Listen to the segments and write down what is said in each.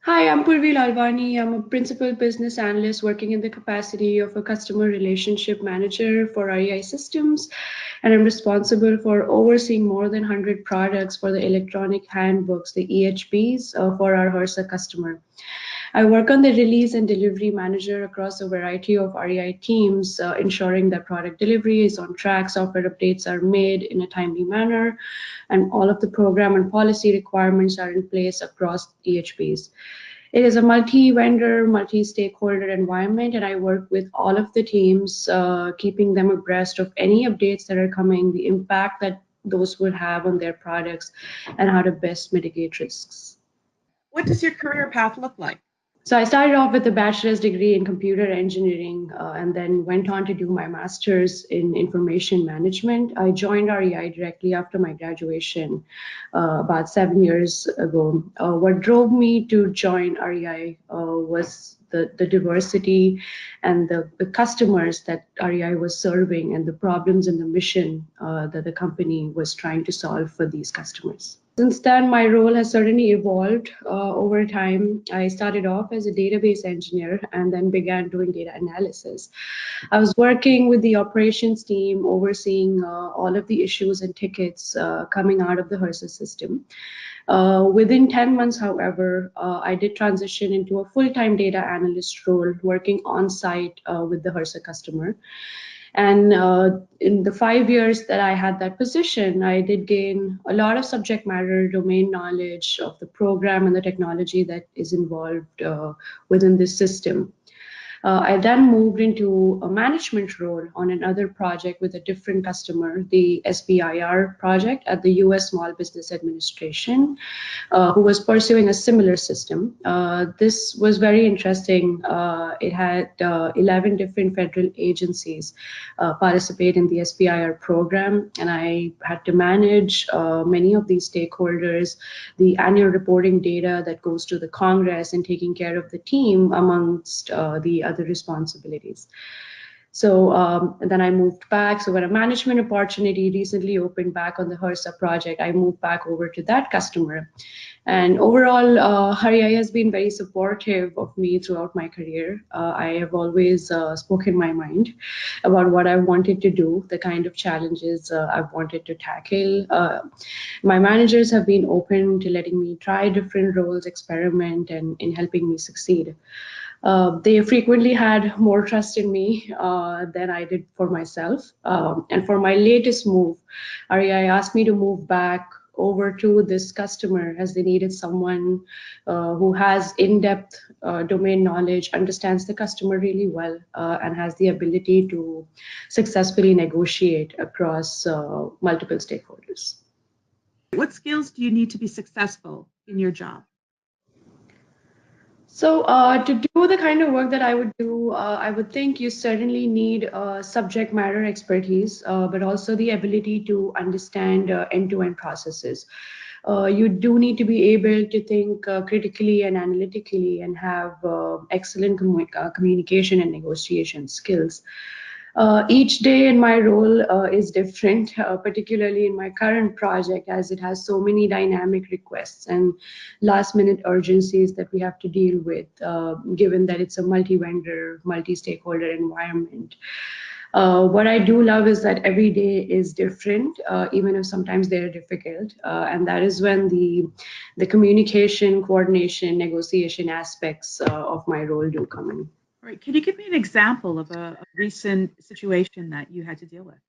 Hi, I'm Purvi Lalwani. I'm a principal business analyst working in the capacity of a customer relationship manager for REI systems, and I'm responsible for overseeing more than 100 products for the electronic handbooks, the EHBs, for our HRSA customer. I work on the release and delivery manager across a variety of REI teams, ensuring that product delivery is on track, software updates are made in a timely manner, and all of the program and policy requirements are in place across EHBs. It is a multi-vendor, multi-stakeholder environment, and I work with all of the teams, keeping them abreast of any updates that are coming, the impact that those would have on their products, and how to best mitigate risks. What does your career path look like? So I started off with a bachelor's degree in computer engineering and then went on to do my master's in information management. I joined REI directly after my graduation about 7 years ago. What drove me to join REI was the diversity and the customers that REI was serving and the problems and the mission that the company was trying to solve for these customers. Since then, my role has certainly evolved over time. I started off as a database engineer and then began doing data analysis. I was working with the operations team, overseeing all of the issues and tickets coming out of the HRSA system. Within 10 months, however, I did transition into a full-time data analyst role, working on site with the HRSA customer. And in the 5 years that I had that position, I did gain a lot of subject matter domain knowledge of the program and the technology that is involved within this system. I then moved into a management role on another project with a different customer, the SBIR project at the US Small Business Administration, who was pursuing a similar system. This was very interesting. It had 11 different federal agencies participate in the SBIR program, and I had to manage many of these stakeholders, the annual reporting data that goes to the Congress, and taking care of the team amongst the other responsibilities. So then I moved back. So when a management opportunity recently opened back on the HRSA project, I moved back over to that customer. And overall, REI has been very supportive of me throughout my career. I have always spoken my mind about what I wanted to do, the kind of challenges I've wanted to tackle. My managers have been open to letting me try different roles, experiment, and in helping me succeed. They frequently had more trust in me than I did for myself. And for my latest move, REI asked me to move back over to this customer as they needed someone who has in-depth domain knowledge, understands the customer really well, and has the ability to successfully negotiate across multiple stakeholders. What skills do you need to be successful in your job? So to do the kind of work that I would do, I would think you certainly need subject matter expertise, but also the ability to understand end-to-end processes. You do need to be able to think critically and analytically and have excellent communication and negotiation skills. Each day in my role is different, particularly in my current project, as it has so many dynamic requests and last minute urgencies that we have to deal with, given that it's a multi-vendor, multi-stakeholder environment. What I do love is that every day is different, even if sometimes they're difficult. And that is when the communication, coordination, negotiation aspects of my role do come in. All right. Can you give me an example of a recent situation that you had to deal with?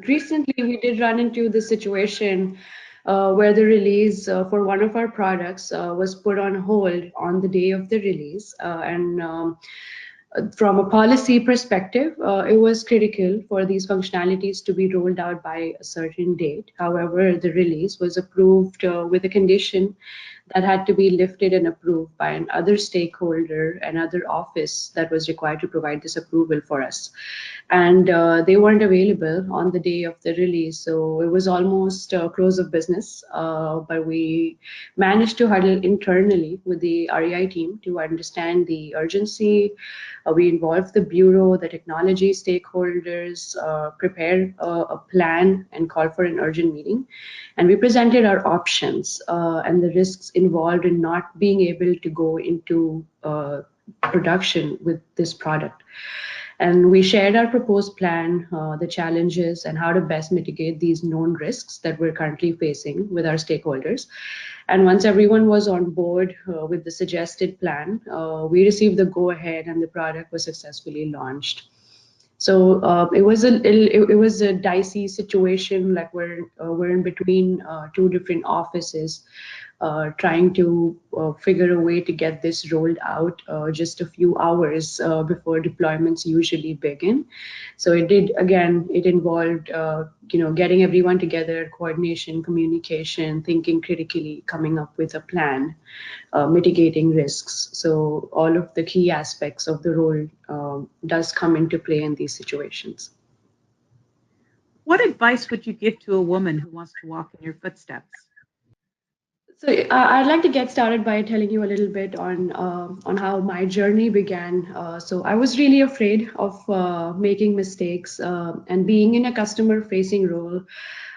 Recently, we did run into the situation where the release for one of our products was put on hold on the day of the release. From a policy perspective, it was critical for these functionalities to be rolled out by a certain date. However, the release was approved with a condition that had to be lifted and approved by another stakeholder, another office that was required to provide this approval for us. And they weren't available on the day of the release. So it was almost close of business, but we managed to huddle internally with the REI team to understand the urgency. We involved the bureau, the technology stakeholders, prepared a plan and called for an urgent meeting. And we presented our options and the risks involved in not being able to go into production with this product. And we shared our proposed plan, the challenges, and how to best mitigate these known risks that we're currently facing with our stakeholders. And once everyone was on board with the suggested plan, we received the go-ahead and the product was successfully launched. So it was a dicey situation. Like we're in between two different offices, trying to figure a way to get this rolled out just a few hours before deployments usually begin. So it involved getting everyone together, coordination, communication, thinking critically, coming up with a plan, mitigating risks. So all of the key aspects of the role does come into play in these situations. What advice would you give to a woman who wants to walk in your footsteps? So I'd like to get started by telling you a little bit on how my journey began. So I was really afraid of making mistakes and being in a customer-facing role.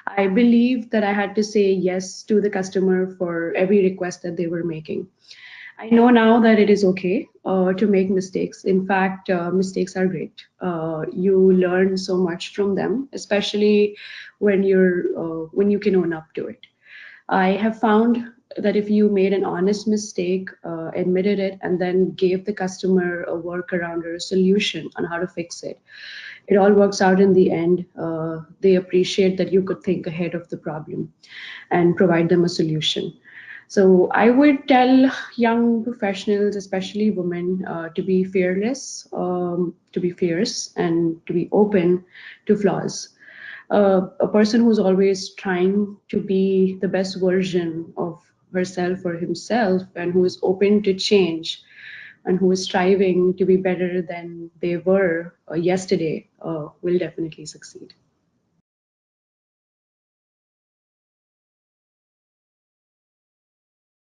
I believed that I had to say yes to the customer for every request that they were making. I know now that it is okay to make mistakes. In fact, mistakes are great. You learn so much from them, especially when you can own up to it. I have found that if you made an honest mistake, admitted it, and then gave the customer a workaround or a solution on how to fix it, it all works out in the end. They appreciate that you could think ahead of the problem and provide them a solution. So I would tell young professionals, especially women, to be fearless, to be fierce, and to be open to flaws. A person who's always trying to be the best version of herself or himself, and who is open to change, and who is striving to be better than they were yesterday, will definitely succeed.